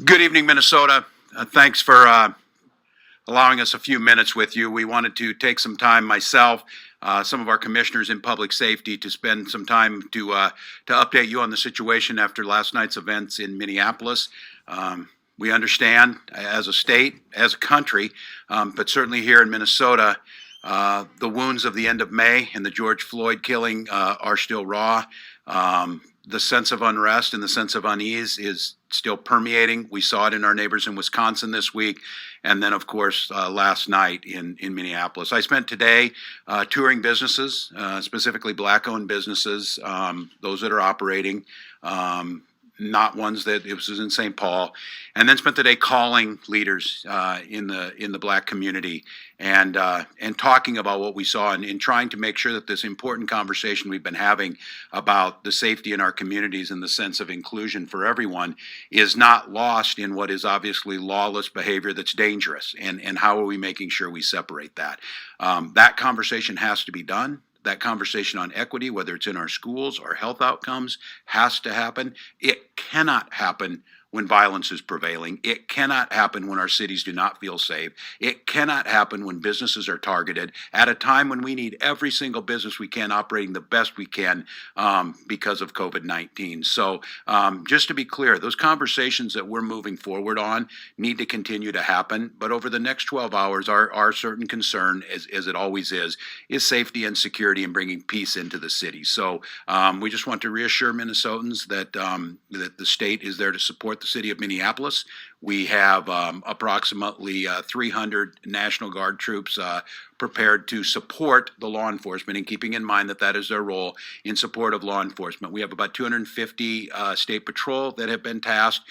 Good evening, Minnesota. Thanks for allowing us a few minutes with you. We wanted to take some time, myself, some of our commissioners in public safety, to spend some time to update you on the situation after last night's events in Minneapolis. We understand as a state, as a country, but certainly here in Minnesota, the wounds of the end of May and the George Floyd killing are still raw. The sense of unrest and the sense of unease is still permeating. We saw it in our neighbors in Wisconsin this week, and then, of course, last night in Minneapolis. I spent today touring businesses, specifically Black-owned businesses, those that are operating, not ones that it was in St. Paul, and then spent the day calling leaders in the Black community and talking about what we saw and trying to make sure that this important conversation we've been having about the safety in our communities and the sense of inclusion for everyone is not lost in what is obviously lawless behavior that's dangerous, and how are we making sure we separate that. That conversation has to be done. That conversation on equity, whether it's in our schools or health outcomes, has to happen. It cannot happen when violence is prevailing. It cannot happen when our cities do not feel safe. It cannot happen when businesses are targeted at a time when we need every single business we can operating the best we can because of COVID-19. So just to be clear, those conversations that we're moving forward on need to continue to happen. But over the next 12 hours, our certain concern, as it always is safety and security and bringing peace into the city. So we just want to reassure Minnesotans that the state is there to support the city of Minneapolis. We have approximately 300 National Guard troops prepared to support the law enforcement, and keeping in mind that that is their role in support of law enforcement. We have about 250 state patrol that have been tasked,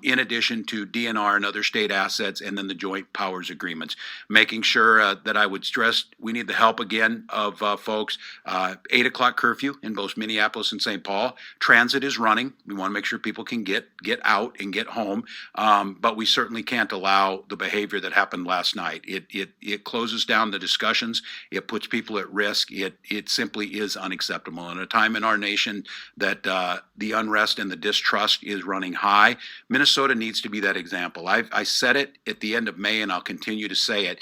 in addition to DNR and other state assets, and then the joint powers agreements. Making sure that I would stress we need the help again of folks. 8 o'clock curfew in both Minneapolis and St. Paul. Transit is running. We want to make sure people can get out and get home. But we certainly can't allow the behavior that happened last night. It closes down the discussions. It puts people at risk. It simply is unacceptable. In a time in our nation that the unrest and the distrust is running high, Minnesota needs to be that example. I said it at the end of May, and I'll continue to say it.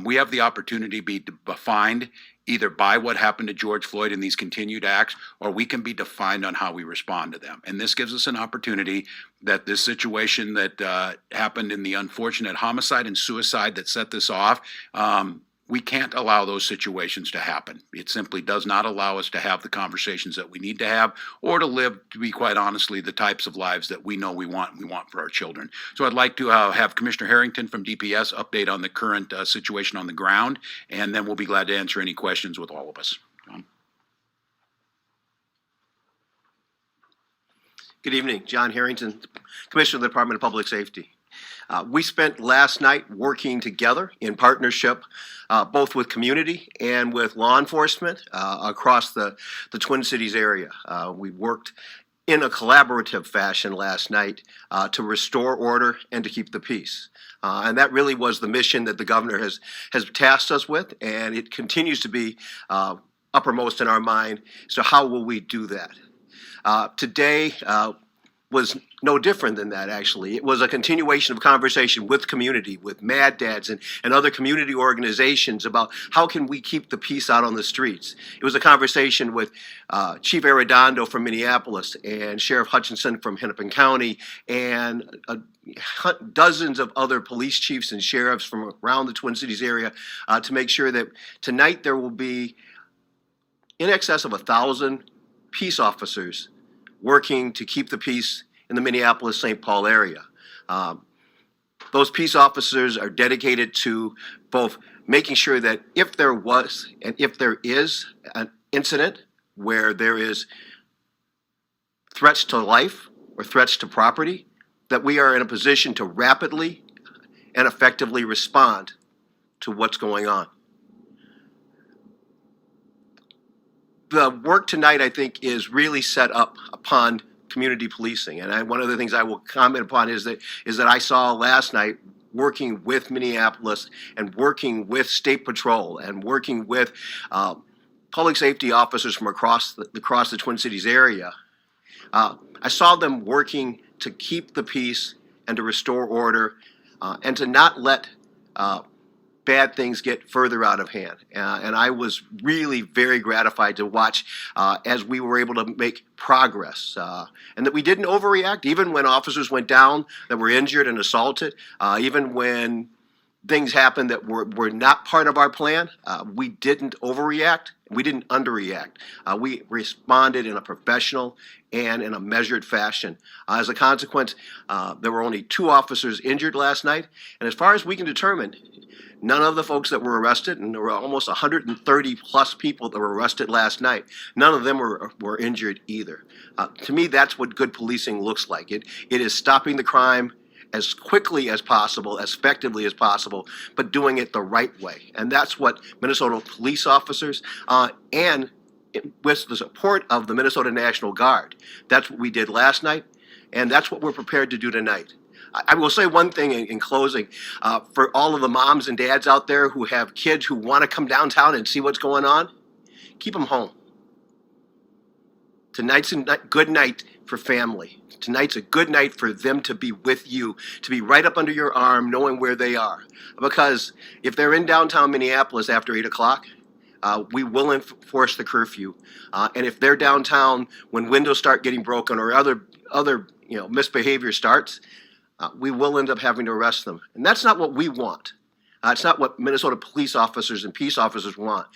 We have the opportunity to be defined either by what happened to George Floyd in these continued acts, or we can be defined on how we respond to them. And this gives us an opportunity that this situation that happened in the unfortunate homicide and suicide that set this off, we can't allow those situations to happen. It simply does not allow us to have the conversations that we need to have, or to live, to be quite honestly, the types of lives that we know we want for our children. So I'd like to have Commissioner Harrington from DPS update on the current situation on the ground, and then we'll be glad to answer any questions with all of us. John? Good evening. John Harrington, Commissioner of the Department of Public Safety. We spent last night working together in partnership, both with community and with law enforcement across the Twin Cities area. We worked in a collaborative fashion last night to restore order and to keep the peace. And that really was the mission that the governor has tasked us with, and it continues to be uppermost in our mind. So how will we do that? Today was no different than that, actually. It was a continuation of conversation with community, with Mad Dads and other community organizations about how can we keep the peace out on the streets. It was a conversation with Chief Arredondo from Minneapolis and Sheriff Hutchinson from Hennepin County and dozens of other police chiefs and sheriffs from around the Twin Cities area to make sure that tonight there will be in excess of 1,000 peace officers working to keep the peace in the Minneapolis-St. Paul area. Those peace officers are dedicated to both making sure that if there was and if there is an incident where there is threats to life or threats to property, that we are in a position to rapidly and effectively respond to what's going on. The work tonight, I think, is really set up upon community policing, and one of the things I will comment upon is that I saw last night, working with Minneapolis and working with State Patrol and working with public safety officers from across the Twin Cities area. I saw them working to keep the peace and to restore order, and to not let bad things get further out of hand. And I was really very gratified to watch as we were able to make progress, and that we didn't overreact, even when officers went down that were injured and assaulted, even when things happened that were not part of our plan. We didn't overreact. We didn't underreact. We responded in a professional and in a measured fashion. As a consequence, there were only 2 officers injured last night. And as far as we can determine, none of the folks that were arrested, and there were almost 130 plus people that were arrested last night, none of them were injured either. To me, that's what good policing looks like. It is stopping the crime as quickly as possible, as effectively as possible, but doing it the right way. And that's what Minnesota police officers and with the support of the Minnesota National Guard, that's what we did last night, and that's what we're prepared to do tonight. I will say one thing in closing. For all of the moms and dads out there who have kids who want to come downtown and see what's going on, keep them home. Tonight's a good night for family. Tonight's a good night for them to be with you, to be right up under your arm, knowing where they are. Because if they're in downtown Minneapolis after 8 o'clock, we will enforce the curfew. And if they're downtown when windows start getting broken or other misbehavior starts, we will end up having to arrest them. And that's not what we want. It's not what Minnesota police officers and peace officers want.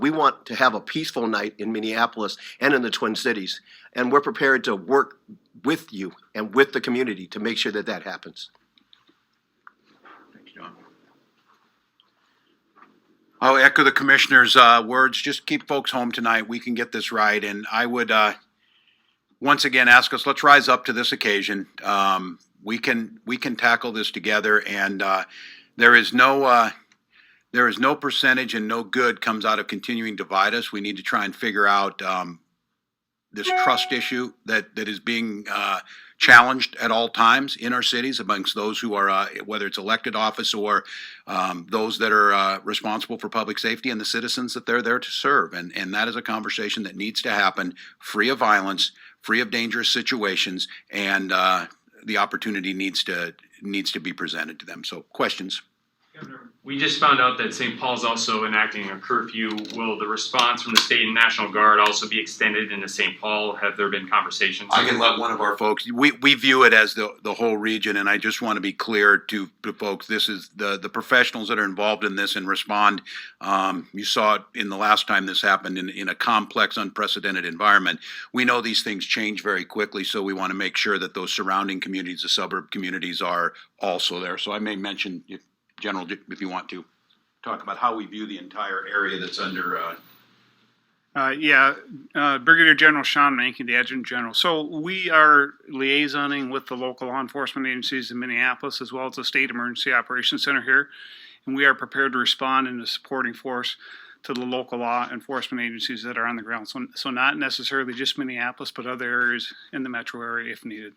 We want to have a peaceful night in Minneapolis and in the Twin Cities. And we're prepared to work with you and with the community to make sure that that happens. Thanks, John. I'll echo the commissioner's words. Just keep folks home tonight. We can get this right. And I would once again ask us, let's rise up to this occasion. We can tackle this together, and there is no percentage and no good comes out of continuing to divide us. We need to try and figure out this trust issue that is being challenged at all times in our cities amongst those who are, whether it's elected office or those that are responsible for public safety and the citizens that they're there to serve. And that is a conversation that needs to happen free of violence, free of dangerous situations, and the opportunity needs to be presented to them. So questions? Governor, we just found out that St. Paul's also enacting a curfew. Will the response from the state and National Guard also be extended into St. Paul? Have there been conversations? I can let one of our folks, we view it as the whole region, and I just want to be clear to folks, this is the professionals that are involved in this and respond. You saw it in the last time this happened in a complex, unprecedented environment. We know these things change very quickly, so we want to make sure that those surrounding communities, the suburb communities, are also there. So I may mention, General, if you want to talk about how we view the entire area that's under. Brigadier General Sean Mankey, the Adjutant General. So we are liaisoning with the local law enforcement agencies in Minneapolis as well as the State Emergency Operations Center here, and we are prepared to respond in a supporting force to the local law enforcement agencies that are on the ground. So not necessarily just Minneapolis, but other areas in the metro area if needed.